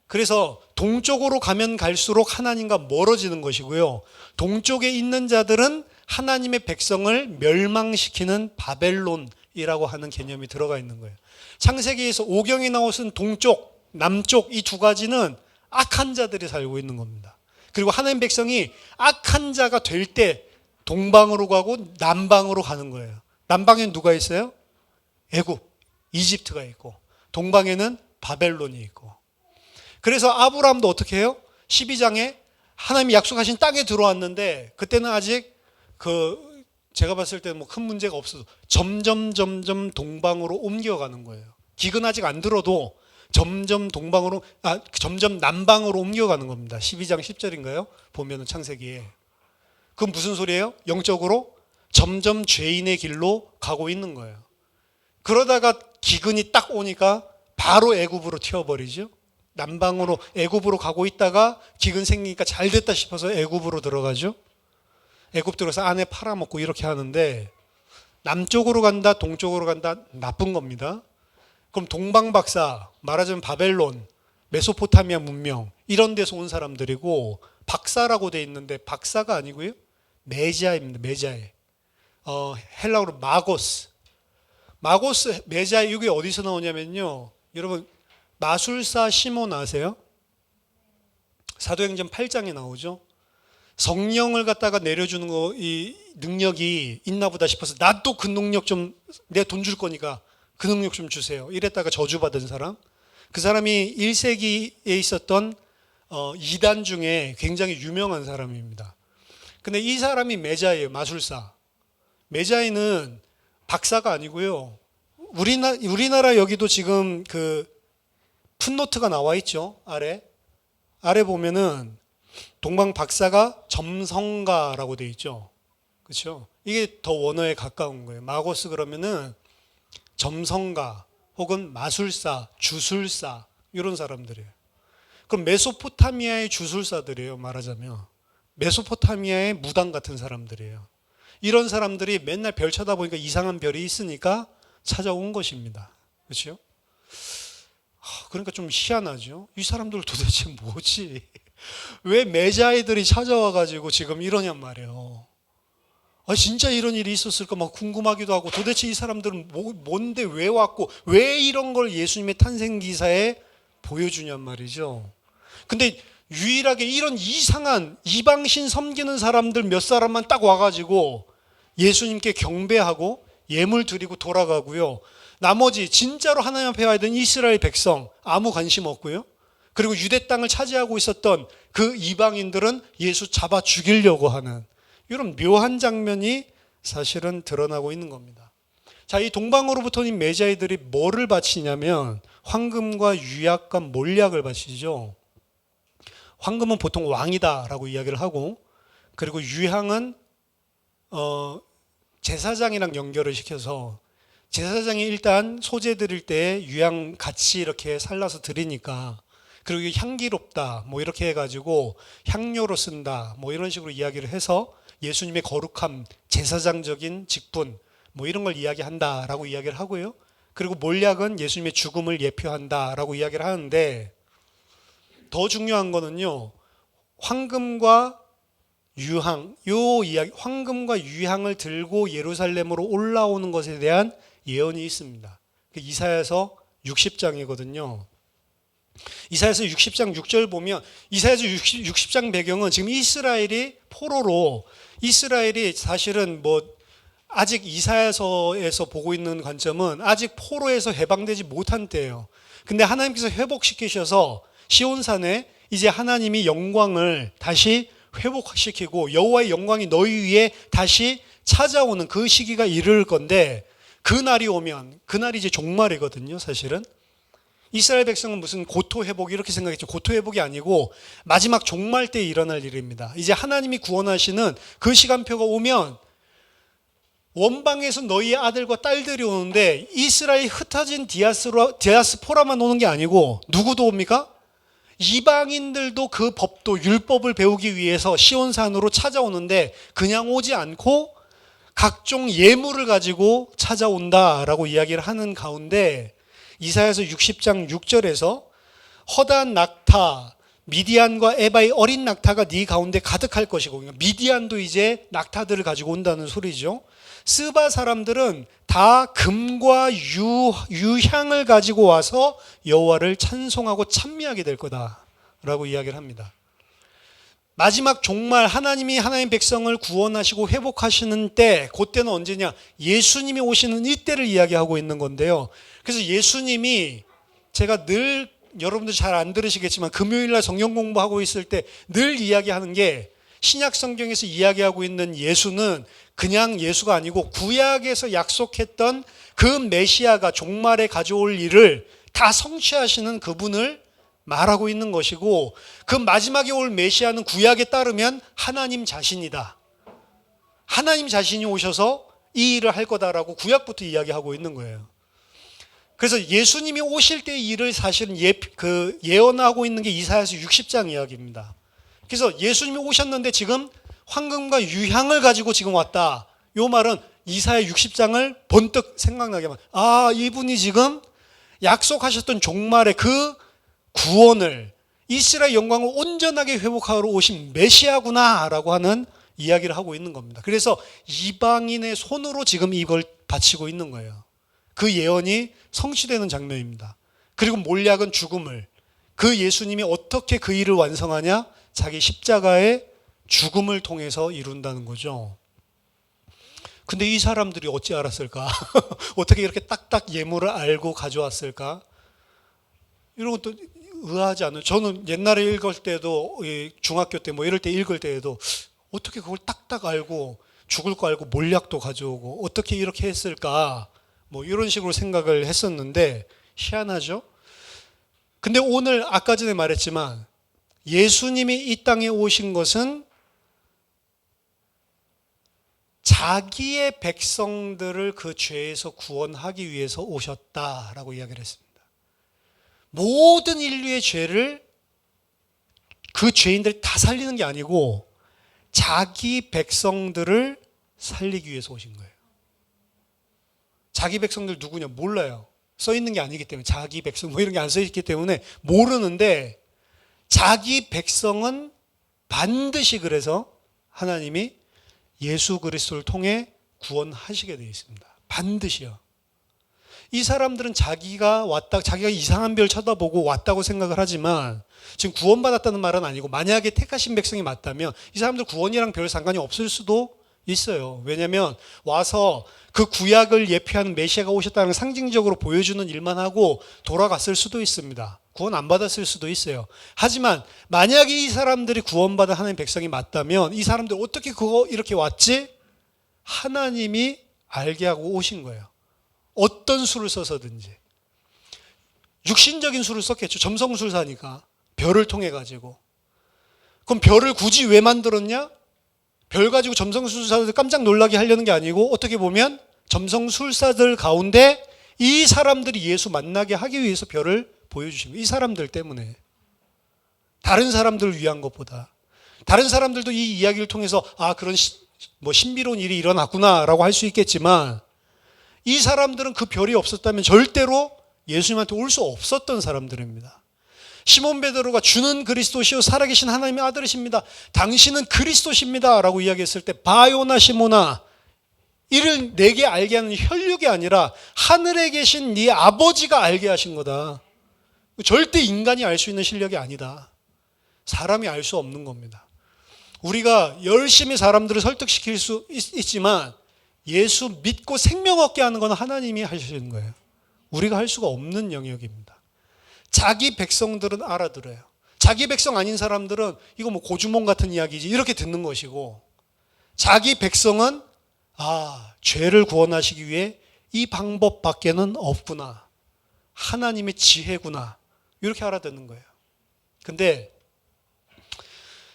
그래서 동쪽으로 가면 갈수록 하나님과 멀어지는 것이고요. 동쪽에 있는 자들은 하나님의 백성을 멸망시키는 바벨론이라고 하는 개념이 들어가 있는 거예요. 창세기에서 오경이 나오신 동쪽, 남쪽 이 두 가지는 악한 자들이 살고 있는 겁니다. 그리고 하나님 백성이 악한 자가 될 때 동방으로 가고 남방으로 가는 거예요. 남방에는 누가 있어요? 애굽, 이집트가 있고, 동방에는 바벨론이 있고. 그래서 아브라함도 어떻게 해요? 12장에 하나님이 약속하신 땅에 들어왔는데, 그때는 아직 제가 봤을 때 뭐 큰 문제가 없어도 점점 동방으로 옮겨가는 거예요. 기근 아직 안 들어도 점점 남방으로 옮겨가는 겁니다. 12장 10절인가요? 보면은 창세기에. 그건 무슨 소리예요? 영적으로 점점 죄인의 길로 가고 있는 거예요. 그러다가 기근이 딱 오니까 바로 애굽으로 튀어버리죠. 남방으로 애굽으로 가고 있다가 기근 생기니까 잘 됐다 싶어서 애굽으로 들어가죠. 애굽 들어서 아내 팔아먹고 이렇게 하는데, 남쪽으로 간다 동쪽으로 간다 나쁜 겁니다. 그럼 동방박사, 말하자면 바벨론, 메소포타미아 문명 이런 데서 온 사람들이고, 박사라고 돼 있는데 박사가 아니고요, 메자입니다. 메자에. 헬라어로 마고스, 메자에. 이게 어디서 나오냐면요, 여러분 마술사 시몬 아세요? 사도행전 8장에 나오죠. 성령을 갖다가 내려주는 이 능력이 있나 보다 싶어서, 나도 그 능력 좀, 내가 돈 줄 거니까 그 능력 좀 주세요. 이랬다가 저주받은 사람. 그 사람이 1세기에 있었던 이단 중에 굉장히 유명한 사람입니다. 근데 이 사람이 메자예요. 마술사. 메자이는 박사가 아니고요, 우리나라 여기도 지금 그 풋노트가 나와 있죠. 아래 보면은 동방 박사가 점성가라고 돼 있죠. 그렇죠? 이게 더 원어에 가까운 거예요. 마고스 그러면은 점성가 혹은 마술사, 주술사 이런 사람들이에요. 그럼 메소포타미아의 주술사들이에요. 말하자면 메소포타미아의 무당 같은 사람들이에요. 이런 사람들이 맨날 별 쳐다보니까 이상한 별이 있으니까 찾아온 것입니다. 그렇죠? 그러니까 좀 희한하죠. 이 사람들 도대체 뭐지? 왜 메자이들이 찾아와가지고 지금 이러냔 말이에요. 진짜 이런 일이 있었을까 막 궁금하기도 하고, 도대체 이 사람들은 뭔데 왜 왔고 왜 이런 걸 예수님의 탄생 기사에 보여주냔 말이죠. 근데 유일하게 이런 이상한 이방신 섬기는 사람들 몇 사람만 딱 와가지고 예수님께 경배하고 예물 드리고 돌아가고요. 나머지 진짜로 하나님 앞에 와야 되는 이스라엘 백성 아무 관심 없고요. 그리고 유대 땅을 차지하고 있었던 그 이방인들은 예수 잡아 죽이려고 하는 이런 묘한 장면이 사실은 드러나고 있는 겁니다. 자, 이 동방으로부터 이 메자이들이 뭐를 바치냐면 황금과 유약과 몰약을 바치죠. 황금은 보통 왕이다라고 이야기를 하고, 그리고 유향은 제사장이랑 연결을 시켜서, 제사장이 일단 소재 드릴 때 유향 같이 이렇게 살라서 드리니까, 그리고 향기롭다 뭐 이렇게 해가지고 향료로 쓴다 뭐 이런 식으로 이야기를 해서 예수님의 거룩함, 제사장적인 직분 뭐 이런 걸 이야기한다라고 이야기를 하고요. 그리고 몰약은 예수님의 죽음을 예표한다라고 이야기를 하는데, 더 중요한 거는요, 황금과 유향, 요 이야기, 황금과 유향을 들고 예루살렘으로 올라오는 것에 대한 예언이 있습니다. 이사야서 60장이거든요. 이사야서 60장 6절 보면 이사야서 60장 배경은 지금 이스라엘이 포로로 이스라엘이 사실은 아직 이사야서에서 보고 있는 관점은 아직 포로에서 해방되지 못한 때예요. 근데 하나님께서 회복시키셔서 시온산에 이제 하나님이 영광을 다시 회복시키고 여호와의 영광이 너희 위에 다시 찾아오는 그 시기가 이를 건데 그날이 오면 그날이 이제 종말이거든요. 사실은 이스라엘 백성은 무슨 고토 회복 이렇게 생각했죠. 고토 회복이 아니고 마지막 종말 때 일어날 일입니다. 이제 하나님이 구원하시는 그 시간표가 오면 원방에서 너희의 아들과 딸들이 오는데 이스라엘이 흩어진 디아스포라만 오는 게 아니고 누구도 옵니까? 이방인들도 그 법도 율법을 배우기 위해서 시온산으로 찾아오는데 그냥 오지 않고 각종 예물을 가지고 찾아온다라고 이야기를 하는 가운데 이사야서 60장 6절에서 허다한 낙타 미디안과 에바의 어린 낙타가 네 가운데 가득할 것이고 미디안도 이제 낙타들을 가지고 온다는 소리죠. 스바 사람들은 다 금과 유향을 가지고 와서 여호와를 찬송하고 찬미하게 될 거다라고 이야기를 합니다. 마지막 종말 하나님이 하나님 백성을 구원하시고 회복하시는 때 그때는 언제냐? 예수님이 오시는 이때를 이야기하고 있는 건데요. 그래서 예수님이 제가 늘 여러분들 잘 안 들으시겠지만 금요일날 성경 공부하고 있을 때 늘 이야기하는 게 신약 성경에서 이야기하고 있는 예수는 그냥 예수가 아니고 구약에서 약속했던 그 메시아가 종말에 가져올 일을 다 성취하시는 그분을 말하고 있는 것이고 그 마지막에 올 메시아는 구약에 따르면 하나님 자신이다. 하나님 자신이 오셔서 이 일을 할 거다라고 구약부터 이야기하고 있는 거예요. 그래서 예수님이 오실 때의 일을 사실은 예언하고 있는 게 이사야서 60장 이야기입니다. 그래서 예수님이 오셨는데 지금 황금과 유향을 가지고 지금 왔다. 이 말은 이사야 60장을 번뜩 생각나게 하면 이분이 지금 약속하셨던 종말의 그 구원을 이스라엘 영광을 온전하게 회복하러 오신 메시아구나라고 하는 이야기를 하고 있는 겁니다. 그래서 이방인의 손으로 지금 이걸 바치고 있는 거예요. 그 예언이 성취되는 장면입니다. 그리고 몰약은 죽음을 그 예수님이 어떻게 그 일을 완성하냐? 자기 십자가의 죽음을 통해서 이룬다는 거죠. 근데 이 사람들이 어찌 알았을까? 어떻게 이렇게 딱딱 예물을 알고 가져왔을까? 이런 것도 의아하지 않아요. 저는 옛날에 읽을 때도 중학교 때 이럴 때 읽을 때에도 어떻게 그걸 딱딱 알고 죽을 거 알고 몰약도 가져오고 어떻게 이렇게 했을까? 이런 식으로 생각을 했었는데 희한하죠? 근데 오늘 아까 전에 말했지만 예수님이 이 땅에 오신 것은 자기의 백성들을 그 죄에서 구원하기 위해서 오셨다라고 이야기를 했습니다. 모든 인류의 죄를 그 죄인들이 다 살리는 게 아니고 자기 백성들을 살리기 위해서 오신 거예요. 자기 백성들 누구냐 몰라요. 써 있는 게 아니기 때문에 자기 백성 이런 게 안 써 있기 때문에 모르는데 자기 백성은 반드시 그래서 하나님이 예수 그리스도를 통해 구원하시게 되어 있습니다. 반드시요. 이 사람들은 자기가 이상한 별 쳐다보고 왔다고 생각을 하지만 지금 구원받았다는 말은 아니고 만약에 택하신 백성이 맞다면 이 사람들 구원이랑 별 상관이 없을 수도 있어요. 왜냐하면 와서 그 구약을 예표하는 메시아가 오셨다는 걸 상징적으로 보여주는 일만 하고 돌아갔을 수도 있습니다. 구원 안 받았을 수도 있어요. 하지만 만약에 이 사람들이 구원받은 하나님 백성이 맞다면 이 사람들 어떻게 그거 이렇게 왔지? 하나님이 알게 하고 오신 거예요. 어떤 수를 써서든지. 육신적인 수를 썼겠죠. 점성술사니까. 별을 통해 가지고. 그럼 별을 굳이 왜 만들었냐? 별 가지고 점성술사들 깜짝 놀라게 하려는 게 아니고 어떻게 보면 점성술사들 가운데 이 사람들이 예수 만나게 하기 위해서 별을 보여주신 거예요. 이 사람들 때문에. 다른 사람들을 위한 것보다. 다른 사람들도 이 이야기를 통해서 그런 신비로운 일이 일어났구나라고 할 수 있겠지만 이 사람들은 그 별이 없었다면 절대로 예수님한테 올 수 없었던 사람들입니다. 시몬 베드로가 주는 그리스도시요 살아계신 하나님의 아들이십니다. 당신은 그리스도십니다 라고 이야기했을 때 바요나 시모나 이를 내게 알게 하는 혈육이 아니라 하늘에 계신 네 아버지가 알게 하신 거다. 절대 인간이 알 수 있는 실력이 아니다. 사람이 알 수 없는 겁니다. 우리가 열심히 사람들을 설득시킬 수 있지만 예수 믿고 생명 얻게 하는 건 하나님이 하시는 거예요. 우리가 할 수가 없는 영역입니다. 자기 백성들은 알아들어요. 자기 백성 아닌 사람들은 이거 뭐 고주몽 같은 이야기지 이렇게 듣는 것이고, 자기 백성은 죄를 구원하시기 위해 이 방법밖에는 없구나, 하나님의 지혜구나, 이렇게 알아듣는 거예요. 근데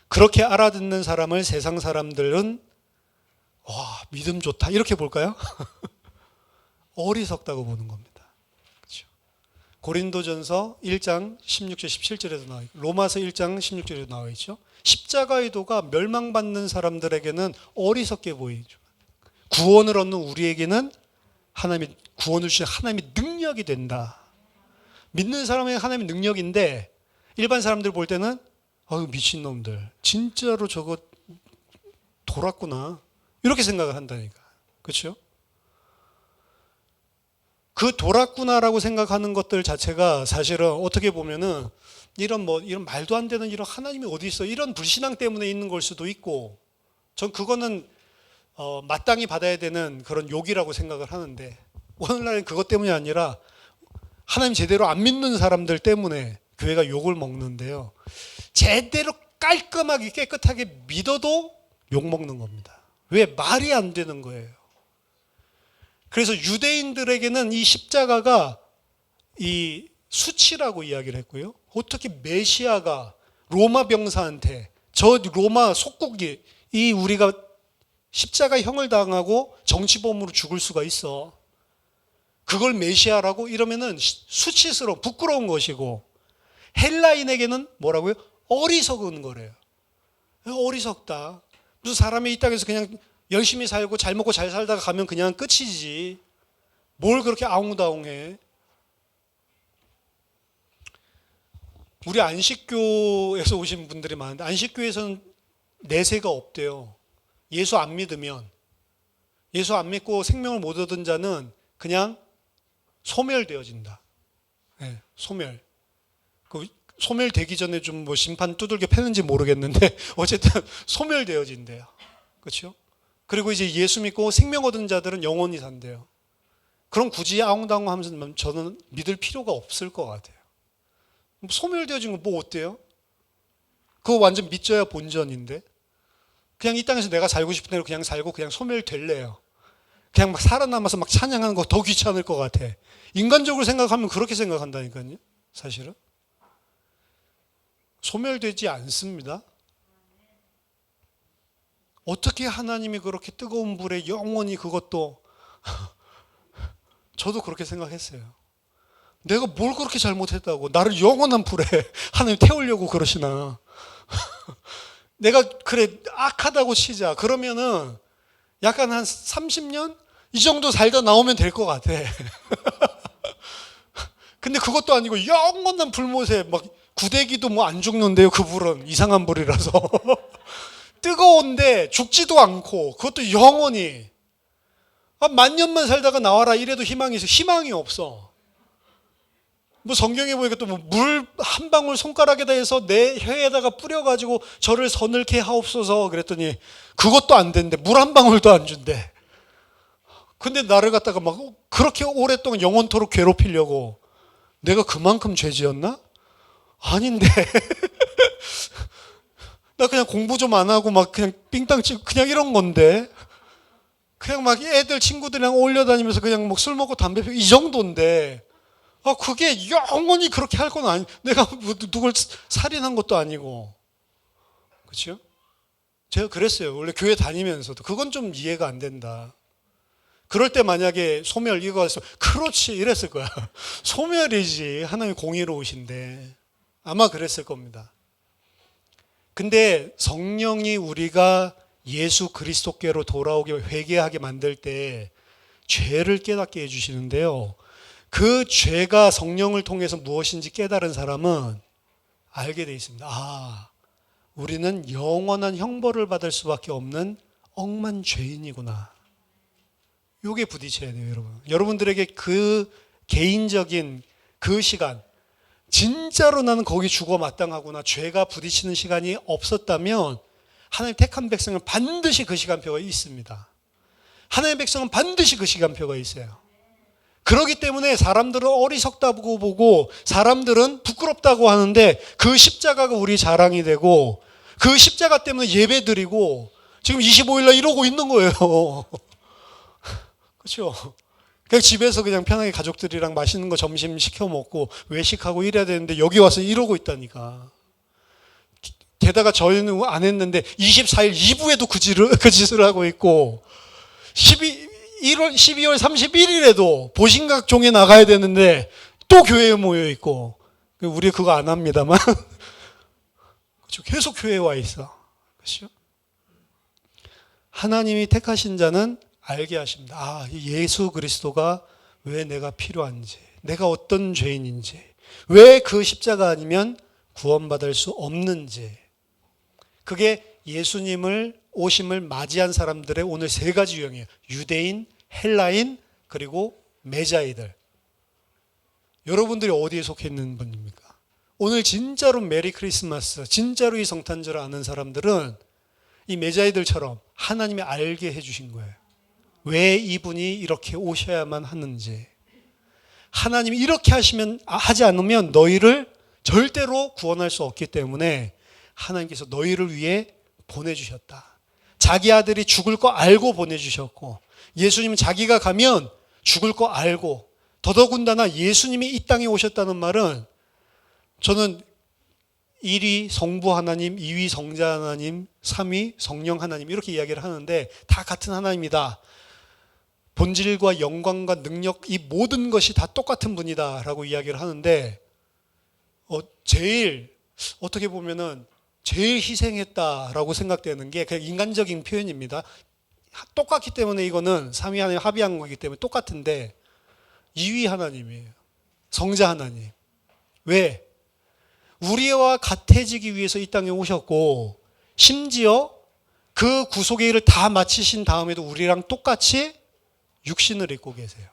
그렇게 알아듣는 사람을 세상 사람들은 믿음 좋다 이렇게 볼까요? 어리석다고 보는 겁니다. 그렇죠? 고린도전서 1장 16절 17절에도 나와 있고 로마서 1장 16절에도 나와 있죠. 십자가의 도가 멸망받는 사람들에게는 어리석게 보이죠. 구원을 얻는 우리에게는 하나님의 구원을 주신 하나님의 능력이 된다. 믿는 사람의 하나님의 능력인데 일반 사람들 볼 때는 미친놈들 진짜로 저거 돌았구나 이렇게 생각을 한다니까. 그렇죠? 그 돌았구나라고 생각하는 것들 자체가 사실은 어떻게 보면은 이런 말도 안 되는 이런 하나님이 어디 있어 이런 불신앙 때문에 있는 걸 수도 있고, 전 그거는 마땅히 받아야 되는 그런 욕이라고 생각을 하는데, 오늘날은 그것 때문이 아니라 하나님 제대로 안 믿는 사람들 때문에 교회가 욕을 먹는데요. 제대로 깔끔하게 깨끗하게 믿어도 욕 먹는 겁니다. 왜? 말이 안 되는 거예요. 그래서 유대인들에게는 이 십자가가 이 수치라고 이야기를 했고요. 어떻게 메시아가 로마 병사한테 저 로마 속국이 이 우리가 십자가형을 당하고 정치범으로 죽을 수가 있어. 그걸 메시아라고 이러면은 수치스러운 부끄러운 것이고, 헬라인에게는 뭐라고요? 어리석은 거래요. 어리석다. 무슨 사람이 이 땅에서 그냥 열심히 살고 잘 먹고 잘 살다가 가면 그냥 끝이지. 뭘 그렇게 아웅다웅해. 우리 안식교에서 오신 분들이 많은데 안식교에서는 내세가 없대요. 예수 안 믿으면, 예수 안 믿고 생명을 못 얻은 자는 그냥 소멸되어진다. 네, 소멸. 소멸되기 전에 좀 심판 두들겨 패는지 모르겠는데 어쨌든 소멸되어진대요. 그렇죠? 그리고 이제 예수 믿고 생명 얻은 자들은 영원히 산대요. 그럼 굳이 아웅다웅 하면서 저는 믿을 필요가 없을 것 같아요. 소멸되어진 건 뭐 어때요? 그거 완전 믿져야 본전인데, 그냥 이 땅에서 내가 살고 싶은 대로 그냥 살고 그냥 소멸될래요. 그냥 막 살아남아서 막 찬양하는 거 더 귀찮을 것 같아. 인간적으로 생각하면 그렇게 생각한다니까요. 사실은 소멸되지 않습니다. 어떻게 하나님이 그렇게 뜨거운 불에 영원히, 그것도 저도 그렇게 생각했어요. 내가 뭘 그렇게 잘못했다고 나를 영원한 불에 하나님 태우려고 그러시나. 내가 그래 악하다고 치자. 그러면은 약간 한 30년 이 정도 살다 나오면 될 것 같아. 근데 그것도 아니고 영원한 불못에 막 구데기도 뭐 안 죽는데요. 그 불은 이상한 불이라서. 뜨거운데 죽지도 않고 그것도 영원히. 만 년만 살다가 나와라 이래도 희망이 있어. 희망이 없어. 뭐 성경에 보니까 또 뭐 물 한 방울 손가락에다 해서 내 혀에다가 뿌려가지고 저를 서늘케 하옵소서 그랬더니 그것도 안 된대. 물 한 방울도 안 준대. 근데 나를 갖다가 막 그렇게 오랫동안 영원토록 괴롭히려고, 내가 그만큼 죄 지었나? 아닌데. 나 그냥 공부 좀 안 하고 막 그냥 삥땅 치고 그냥 이런 건데, 그냥 막 애들 친구들이랑 어울려 다니면서 그냥 막 술 먹고 담배 피우고 이 정도인데, 그게 영원히 그렇게 할 건 아니. 내가 누굴 살인한 것도 아니고, 그렇죠? 제가 그랬어요. 원래 교회 다니면서도 그건 좀 이해가 안 된다. 그럴 때 만약에 소멸 이거 해서 그렇지 이랬을 거야. 소멸이지 하나님 공의로우신데 아마 그랬을 겁니다. 근데 성령이 우리가 예수 그리스도께로 돌아오게 회개하게 만들 때 죄를 깨닫게 해주시는데요. 그 죄가 성령을 통해서 무엇인지 깨달은 사람은 알게 돼 있습니다. 우리는 영원한 형벌을 받을 수밖에 없는 억만 죄인이구나. 요게 부딪혀야 돼요, 여러분. 여러분들에게 그 개인적인 그 시간, 진짜로 나는 거기 죽어 마땅하구나, 죄가 부딪히는 시간이 없었다면 하나님 택한 백성은 반드시 그 시간표가 있습니다. 하나님의 백성은 반드시 그 시간표가 있어요. 그렇기 때문에 사람들은 어리석다고 보고 사람들은 부끄럽다고 하는데 그 십자가가 우리 자랑이 되고 그 십자가 때문에 예배 드리고 지금 25일날 이러고 있는 거예요. 그렇죠? 그냥 집에서 그냥 편하게 가족들이랑 맛있는 거 점심 시켜 먹고 외식하고 이래야 되는데 여기 와서 이러고 있다니까. 게다가 저희는 안 했는데 24일 2부에도 그 짓을 하고 있고 12월 31일에도 보신각 종에 나가야 되는데 또 교회에 모여 있고, 우리 그거 안 합니다만 그렇죠? 계속 교회에 와 있어. 그렇죠? 하나님이 택하신 자는 알게 하십니다. 아, 예수 그리스도가 왜 내가 필요한지, 내가 어떤 죄인인지, 왜 그 십자가 아니면 구원받을 수 없는지. 그게 예수님을 오심을 맞이한 사람들의 오늘 세 가지 유형이에요. 유대인, 헬라인, 그리고 매자이들. 여러분들이 어디에 속해 있는 분입니까? 오늘 진짜로 메리 크리스마스, 진짜로 이 성탄절을 아는 사람들은 이 매자이들처럼 하나님이 알게 해주신 거예요. 왜 이분이 이렇게 오셔야만 하는지. 하나님이 이렇게 하지 않으면 너희를 절대로 구원할 수 없기 때문에 하나님께서 너희를 위해 보내주셨다. 자기 아들이 죽을 거 알고 보내주셨고, 예수님은 자기가 가면 죽을 거 알고, 더더군다나 예수님이 이 땅에 오셨다는 말은, 저는 1위 성부 하나님, 2위 성자 하나님, 3위 성령 하나님 이렇게 이야기를 하는데 다 같은 하나님이다. 본질과 영광과 능력, 이 모든 것이 다 똑같은 분이다 라고 이야기를 하는데, 제일 어떻게 보면은 제일 희생했다라고 생각되는 게 그냥 인간적인 표현입니다. 똑같기 때문에 이거는 3위 하나님 합의한 거기 때문에 똑같은데 2위 하나님이에요. 성자 하나님. 왜? 우리와 같아지기 위해서 이 땅에 오셨고, 심지어 그 구속의 일을 다 마치신 다음에도 우리랑 똑같이 육신을 입고 계세요.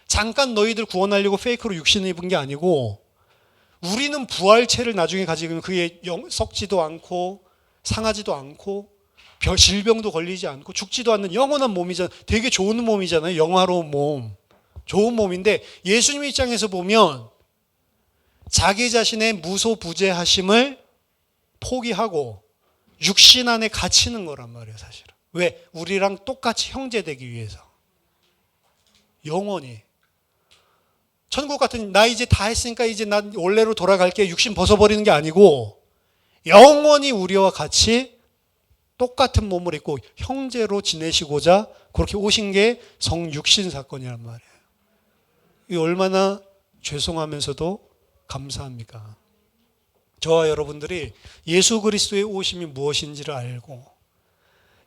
잠깐 너희들 구원하려고 페이크로 육신을 입은 게 아니고, 우리는 부활체를 나중에 가지고 그게 썩지도 않고 상하지도 않고 질병도 걸리지 않고 죽지도 않는 영원한 몸이잖아요. 되게 좋은 몸이잖아요. 영화로운 몸. 좋은 몸인데 예수님 입장에서 보면 자기 자신의 무소부재하심을 포기하고 육신 안에 갇히는 거란 말이에요, 사실은. 왜? 우리랑 똑같이 형제되기 위해서. 영원히. 천국 같은, 나 이제 다 했으니까 이제 난 원래로 돌아갈게, 육신 벗어버리는 게 아니고 영원히 우리와 같이 똑같은 몸을 입고 형제로 지내시고자 그렇게 오신 게 성육신 사건이란 말이에요. 이 얼마나 죄송하면서도 감사합니까? 저와 여러분들이 예수 그리스도의 오심이 무엇인지를 알고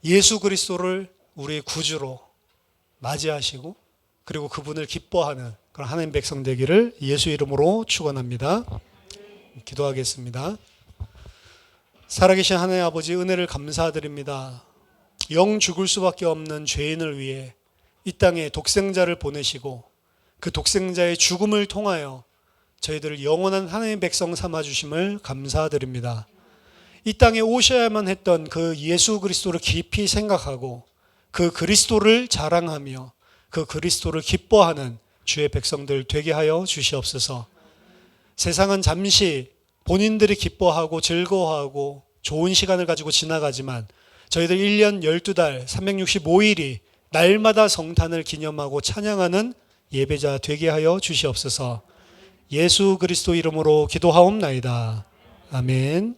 예수 그리스도를 우리의 구주로 맞이하시고 그리고 그분을 기뻐하는 그런 하나님 백성 되기를 예수 이름으로 축원합니다. 기도하겠습니다. 살아계신 하나님 아버지, 은혜를 감사드립니다. 영 죽을 수밖에 없는 죄인을 위해 이 땅에 독생자를 보내시고 그 독생자의 죽음을 통하여 저희들을 영원한 하나님의 백성 삼아주심을 감사드립니다. 이 땅에 오셔야만 했던 그 예수 그리스도를 깊이 생각하고 그 그리스도를 자랑하며 그 그리스도를 기뻐하는 주의 백성들 되게 하여 주시옵소서. 세상은 잠시 본인들이 기뻐하고 즐거워하고 좋은 시간을 가지고 지나가지만 저희들 1년 12달 365일이 날마다 성탄을 기념하고 찬양하는 예배자 되게 하여 주시옵소서. 예수 그리스도 이름으로 기도하옵나이다. 아멘.